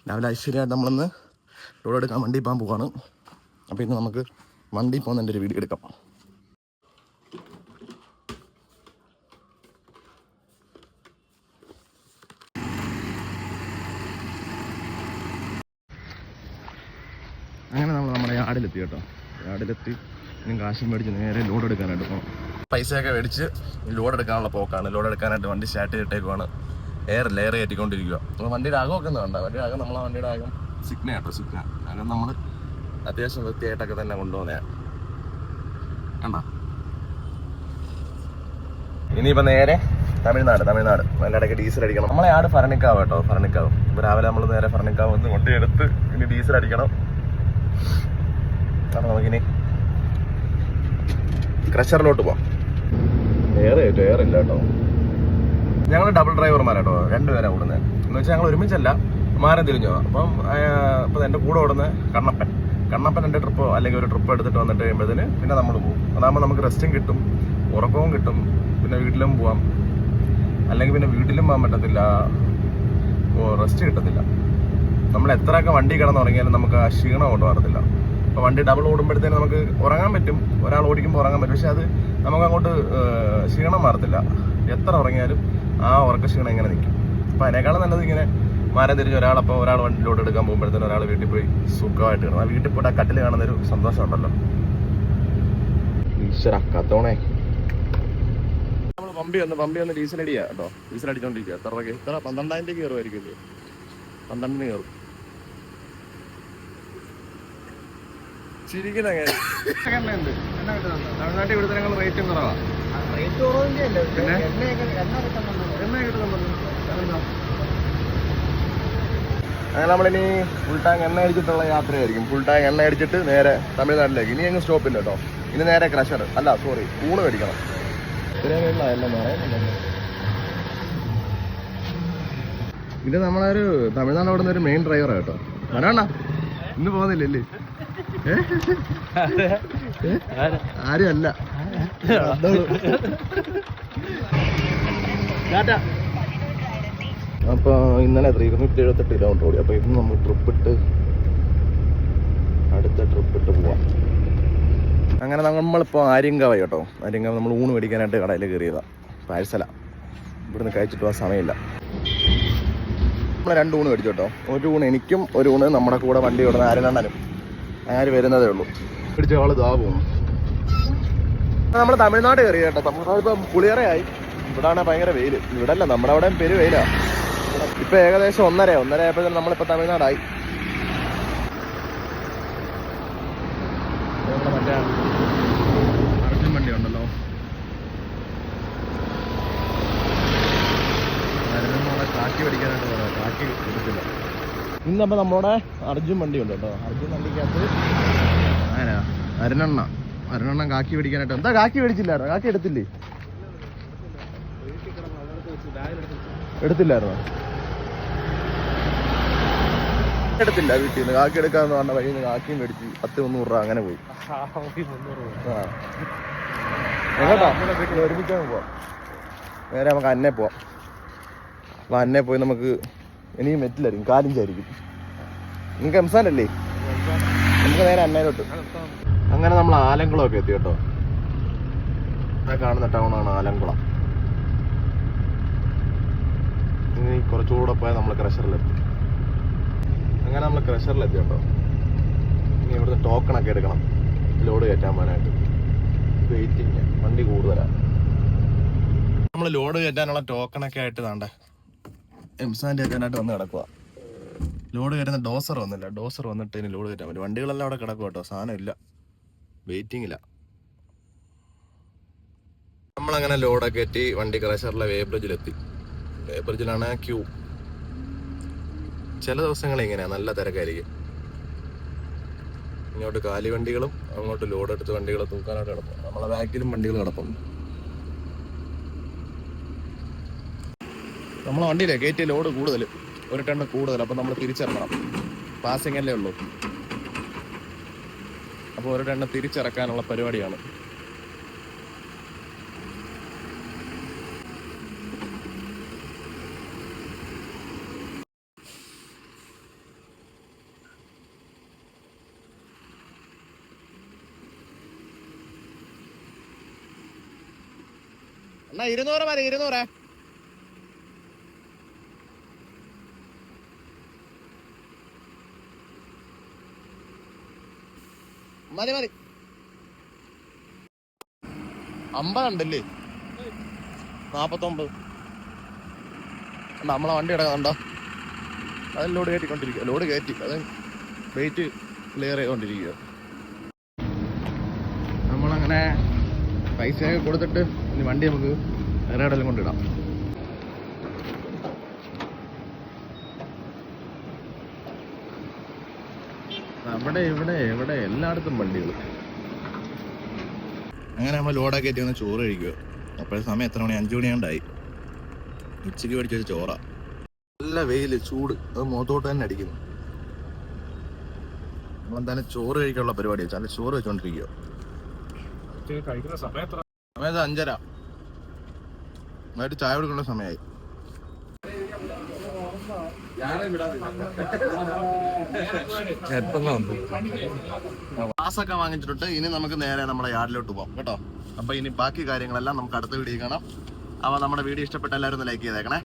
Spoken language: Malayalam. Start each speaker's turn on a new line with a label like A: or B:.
A: രാവിലെ ഐശ്വര്യമായിട്ട് നമ്മളൊന്ന് ലോഡ് എടുക്കാൻ വണ്ടി പോകാൻ പോവാണ്. അപ്പോൾ ഇന്ന് നമുക്ക് വണ്ടി പോകുന്നതിൻ്റെ ഒരു വീഡിയോ എടുക്കാം. അങ്ങനെ നമ്മൾ നമ്മുടെ യാർഡിലെത്തി കേട്ടോ. യാർഡിലെത്തി ഇനി കാശും മേടിച്ച് നേരെ ലോഡ് എടുക്കാനായിട്ട് പോകണം. പൈസയൊക്കെ മേടിച്ച് ലോഡ് എടുക്കാനുള്ള പോക്കാണ്. ലോഡ് എടുക്കാനായിട്ട് വണ്ടി സ്റ്റാർട്ട് ചെയ്തിട്ടേക്കുവാണ്. ലെയർ കയറ്റിക്കൊണ്ടിരിക്കുക. അപ്പോൾ വണ്ടിയുടെ അകമൊക്കെ ഒന്ന് വേണ്ട. വണ്ടിയുടെ അകം നമ്മളെ വണ്ടിയുടെ അകം സിഗ്ന കേട്ടോ. സിഗ്ന അകം നമ്മൾ അത്യാവശ്യം വൃത്തിയായിട്ടൊക്കെ തന്നെ കൊണ്ടുപോകുന്നതാണ്. കണ്ടോ? ഇനിയിപ്പോൾ നേരെ തമിഴ്നാട്. അതിൻ്റെ ഇടയ്ക്ക് ഡീസൽ അടിക്കണം. നമ്മളെ ആട് ഫർണിക്കാവ് കേട്ടോ. ഫർണിക്കാവ്. ഇപ്പോൾ രാവിലെ നമ്മൾ നേരെ ഫർണിക്കാവ് വന്ന് വണ്ടി എടുത്ത് ഇനി ഡീസൽ അടിക്കണം. അപ്പോൾ നമുക്കിനി ക്രഷറിലോട്ട് പോവാം. എയർ ഇല്ല കേട്ടോ. ഞങ്ങൾ ഡബിൾ ഡ്രൈവർമാരാട്ടോ. 2 പേരാണ് ഓടുന്നത്. എന്ന് വെച്ചാൽ ഞങ്ങൾ ഒരുമിച്ചല്ല, മാറി തിരിഞ്ഞു. അപ്പം ഇപ്പം എൻ്റെ കൂടെ ഓടുന്നത് കണ്ണപ്പൻ എൻ്റെ ട്രിപ്പോ അല്ലെങ്കിൽ ഒരു ട്രിപ്പ് എടുത്തിട്ട് വന്നിട്ട് കഴിയുമ്പോഴത്തേന് പിന്നെ നമ്മൾ പോകും. അതാകുമ്പോൾ നമുക്ക് റെസ്റ്റും കിട്ടും, ഉറക്കവും കിട്ടും, പിന്നെ വീട്ടിലും പോവാം. അല്ലെങ്കിൽ പിന്നെ വീട്ടിലും പോകാൻ പറ്റത്തില്ല, റെസ്റ്റ് കിട്ടത്തില്ല. നമ്മൾ എത്രയൊക്കെ വണ്ടി കിടന്ന് ഉറങ്ങിയാലും നമുക്ക് ആ ക്ഷീണം കൊണ്ട് മാറത്തില്ല. അപ്പോൾ വണ്ടി ഡബിൾ ഓടുമ്പോഴത്തേന് നമുക്ക് ഉറങ്ങാൻ പറ്റും. ഒരാൾ ഓടിക്കുമ്പോൾ ഉറങ്ങാൻ പറ്റും. പക്ഷെ അത് നമുക്ക് അങ്ങോട്ട് ക്ഷീണം മാറത്തില്ല. എത്ര ഉറങ്ങിയാലും ആ ഉറക്ക ക്ഷീണം ഇങ്ങനെ നിൽക്കും. അപ്പോൾ അതിനേക്കാളും നല്ലത് ഇങ്ങനെ മാറി തിരിഞ്ഞ് ഒരാൾ വണ്ടിയിലോട്ട് എടുക്കാൻ പോകുമ്പോഴത്തേനും ഒരാൾ വീട്ടിൽ പോയി സുഖമായിട്ട് കാണും. ആ വീട്ടിൽ പോയിട്ട് ആ കട്ടിൽ കാണുന്നൊരു സന്തോഷമുണ്ടല്ലോ. ഈശ്വര കത്തോണേ. നമ്മൾ പമ്പി ഒന്ന് ഡീസൽ അടിയാ കേട്ടോ. ഡീസൽ അടിച്ചോണ്ടിരിക്കുക. എത്ര 12,000 കയറുമായിരിക്കും. 12 കയറും. ചിരിക്കുന്ന എണ്ണയുണ്ട്. തമിഴ്നാട്ടിൽ ഇവിടുത്തെ ഞങ്ങൾ റേറ്റും കുറവാണ്. അങ്ങനെ നമ്മളിനി ഫുൾ ടാങ്ക് എണ്ണ അടിച്ചിട്ടുള്ള യാത്രയായിരിക്കും. ഫുൾ ടാങ്ക് എണ്ണ അടിച്ചിട്ട് നേരെ തമിഴ്നാട്ടിലേക്ക്. ഇനി അങ്ങ് സ്റ്റോപ്പില്ല കേട്ടോ. ഇനി നേരെ ക്രഷർ ഊണ് മേടിക്കണം. ഇത് നമ്മളൊരു തമിഴ്നാട് ഓടുന്ന ഒരു മെയിൻ ഡ്രൈവറാണ് കേട്ടോ. വരാണ ഇന്ന് പോകുന്നില്ലല്ലേ? ആരും അല്ല. അപ്പൊ ഇന്നലെ 278 കിലോമീറ്റർ ഓടി. അപ്പൊ ഇന്ന് നമ്മൾ അടുത്ത ട്രിപ്പിട്ട് പോവാം. അങ്ങനെ നമ്മളിപ്പോൾ ആര്യങ്കാവായി കേട്ടോ. ആര്യങ്കാവ് നമ്മൾ ഊണ് മേടിക്കാനായിട്ട് കടയിൽ കയറിയതാണ്. പാഴ്സല. ഇവിടുന്ന് കഴിച്ചിട്ട് പോകാൻ സമയമില്ല. നമ്മൾ 2 ഊണ് മേടിച്ചു കേട്ടോ. ഒരു ഊണ് എനിക്കും ഒരു ഊണ് നമ്മുടെ കൂടെ വണ്ടി ഓടുന്ന ആര്യണ്ണനും. ആര് വരുന്നതേ ഉള്ളൂ. പിടിച്ച ആള് ഇതാ പോകുന്നു. നമ്മൾ തമിഴ്നാട് കയറി കേട്ടോ. തമിഴ്നാട് ഇപ്പം പുളിയറയായി. ഇവിടാണ് ഭയങ്കര വെയിൽ. ഇവിടെ അല്ല, നമ്മുടെ അവിടെ പെരു വെയിലാണ്. ഇപ്പൊ ഏകദേശം 1:30 ആയപ്പോഴത്തേനും നമ്മളിപ്പോ തമിഴ്നാടായി. മറ്റേ അർജുൻ വണ്ടി ഉണ്ടല്ലോ. കാക്കി പഠിക്കാനായിട്ട് പറയാം. കാക്കി എടുത്തില്ല. ഇന്നപ്പോ നമ്മുടെ അർജുൻ വണ്ടി ഉണ്ട് കേട്ടോ. അർജുൻ വണ്ടിക്കകത്ത് അരുണെണ്ണം കാക്കി പിടിക്കാനായിട്ട്. എന്താ കാക്കി മേടിച്ചില്ലായിരുന്നോ? കാക്കി എടുത്തില്ലായിരുന്നോ? എടുത്തില്ല. വീട്ടിൽ നിന്ന് കാക്കി എടുക്കാന്ന് പറഞ്ഞ വഴിയിൽ നിന്ന് കാക്കിയും മേടിച്ച് 10-300 രൂപ അങ്ങനെ പോയി. എങ്ങോട്ടാ? ഒരുമിക്കാൻ പോവാം. നേരെ നമുക്ക് അന്നേ പോവാം. അപ്പൊ അന്നേ പോയി നമുക്ക് ഇനിയും മെറ്റിലായിരിക്കും, കാലിഞ്ചായിരിക്കും. നിങ്ങൾക്ക് എംസാനല്ലേ? നമുക്ക് നേരെ അന്നയിലോട്ട്. അങ്ങനെ നമ്മൾ ആലങ്കുളമൊക്കെ എത്തി കേട്ടോ. കാണുന്ന ടൗണാണ് ആലങ്കുളം. ഇനി കുറച്ചുകൂടെ പോയാൽ നമ്മൾ ക്രഷറിലെത്തി. അങ്ങനെ നമ്മൾ ക്രഷറിലെത്തി കേട്ടോ. ഇനി ഇവിടുന്ന് ടോക്കണൊക്കെ എടുക്കണം ലോഡ് കയറ്റാൻ പോകാനായിട്ട്. വെയിറ്റിങ്, വണ്ടി കൂടുതലാണ്. നമ്മൾ ലോഡ് കയറ്റാനുള്ള ടോക്കണൊക്കെ ആയിട്ട് താണ്ടേ എംസാൻ്റെ കയറ്റാനായിട്ട് വന്ന് കിടക്കുക. ലോഡ് കയറ്റുന്ന ഡോസർ വന്നില്ല. ഡോസർ വന്നിട്ട് ഇനി ലോഡ് കയറ്റാൻ പറ്റും. വണ്ടികളെല്ലാം അവിടെ കിടക്കും കേട്ടോ. സാധനം ഇല്ല, വെയിറ്റിങ്ങില്ല. നമ്മളങ്ങനെ ലോഡൊക്കെ കയറ്റി വണ്ടി ക്രഷറിലെ വേബ്രിഡ്ജിലെത്തി. വേബ്രിഡ്ജിലാണ് ക്യൂ. ചില ദിവസങ്ങളിൽ ഇങ്ങനെയാണ്, നല്ല തിരക്കായിരിക്കും. ഇങ്ങോട്ട് കാലി വണ്ടികളും അങ്ങോട്ട് ലോഡ് എടുത്ത് വണ്ടികൾ തൂക്കാനായിട്ട് കിടക്കും. നമ്മളെ ബാക്കിലും വണ്ടികൾ കിടപ്പുണ്ട്. നമ്മളെ വണ്ടിയിലെ കയറ്റിയ ലോഡ് കൂടുതൽ, 1 ടൺ കൂടുതൽ. അപ്പം നമ്മൾ തിരിച്ചിറങ്ങണം. പാസിംഗ് അല്ലേ ഉള്ളൂ. അപ്പോൾ 1 ടൺ തിരിച്ചിറക്കാനുള്ള പരിപാടിയാണ്. എന്നാ 200 മതി 200. മതി 50 ഉണ്ടല്ലേ? 49. നമ്മളെ വണ്ടി കിടക്കുന്നുണ്ടോ? അത് ലോഡ് കയറ്റിക്കൊണ്ടിരിക്കുക. ലോഡ് കയറ്റി അത് വെയിറ്റ് ക്ലിയർ ചെയ്തുകൊണ്ടിരിക്കുക. നമ്മളങ്ങനെ പൈസയൊക്കെ കൊടുത്തിട്ട് ഇനി വണ്ടി നമുക്ക് വേറെ എവിടെയെല്ലാം കൊണ്ടിടാം. അവിടെ ഇവിടെ എല്ലായിടത്തും വണ്ടികൾ. അങ്ങനെ നമ്മൾ ലോഡൊക്കെ കയറ്റി വന്ന് ചോറ് കഴിക്കുക. അപ്പോഴേ സമയം എത്ര മണി? 5 മണിയാണ്ടായി. ഉച്ചയ്ക്ക് മേടിച്ചൊരു ചോറ. നല്ല വെയിൽ, ചൂട്, അത് മുഖത്തോട്ട് തന്നെ അടിക്കുന്നു. നമ്മളെന്തായാലും ചോറ് കഴിക്കാനുള്ള പരിപാടിയാണ്. നല്ല ചോറ് വെച്ചോണ്ടിരിക്കുക. സമയത്ത് 5:30. ചായ കൊടുക്കേണ്ട സമയമായി. ഗ്ലാസൊക്കെ വാങ്ങിച്ചിട്ട് ഇനി നമുക്ക് നേരെ നമ്മുടെ യാർഡിലോട്ട് പോകാം കേട്ടോ. അപ്പൊ ഇനി ബാക്കി കാര്യങ്ങളെല്ലാം നമുക്ക് അടുത്ത വീഡിയോ കാണാം. അപ്പൊ നമ്മുടെ വീഡിയോ ഇഷ്ടപ്പെട്ട എല്ലാവരും ഒന്ന് ലൈക്ക് ചെയ്തേക്കണേ.